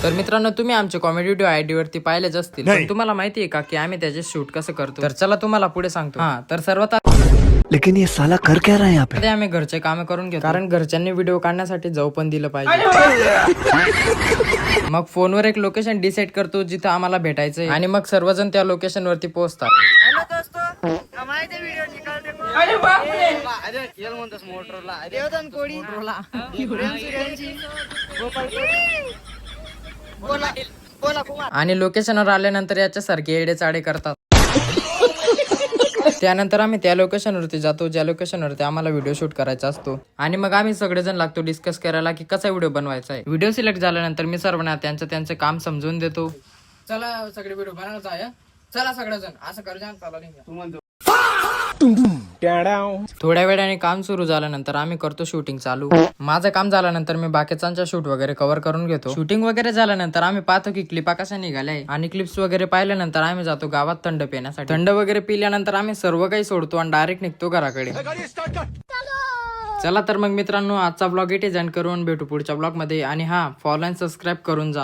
तर मित्रांनो, तुम्ही आमचे कॉमेडी व्हिडिओ आयडी वरती पाहिलेच असतील, पण तुम्हाला माहिती आहे का की आम्ही त्याचे शूट कसं करतो? तर चला तुम्हाला पुढे सांगतो. तर सर्वात लेकिन ये साला कर क्या रहा है यहाँ पे? आधी आम्ही घरचे काम करून घेतो, कारण घरच्यांनी व्हिडिओ काढण्यासाठी जाऊ पण दिलं पाहिजे. मग फोनवर एक लोकेशन डिसाईड करतो जिथं आम्हाला भेटायचंय, आणि मग सर्वजण त्या लोकेशन वरती पोहोचतात. आणि लोकेशनवर आल्यानंतर याच्यासारखे येडेचाडे करतात. त्यानंतर आम्ही त्या लोकेशनवरती जातो ज्या लोकेशनवरती आम्हाला व्हिडिओ शूट करायचा असतो, आणि मग आम्ही सगळेजण लागतो डिस्कस करायला की कसा व्हिडिओ बनवायचा आहे. व्हिडिओ सिलेक्ट झाल्यानंतर मी सर्वांना त्यांचं काम समजून देतो. चला सगळे व्हिडिओ बनायचा आहे, चला सगळेजण असं करू. थोड्या वेळाने काम सुरू झाल्यानंतर आम्ही करतो शूटिंग चालू. माझं काम झाल्यानंतर मी बाकीच्यांच्या शूट वगैरे कव्हर करून घेतो. शूटिंग वगैरे झाल्यानंतर आम्ही पाहतो की क्लिपा कशा निघाल्या, आणि क्लिप्स वगैरे पाहिल्यानंतर आम्ही जातो गावात थंड पिण्यासाठी. थंड वगैरे पिल्यानंतर आम्ही सर्व काही सोडतो आणि डायरेक्ट निघतो घराकडे. चला तर मग मित्रांनो, आजचा ब्लॉग इथे एंड करून भेटू पुढच्या ब्लॉग मध्ये, आणि फॉलो आणि सबस्क्राईब करून जा.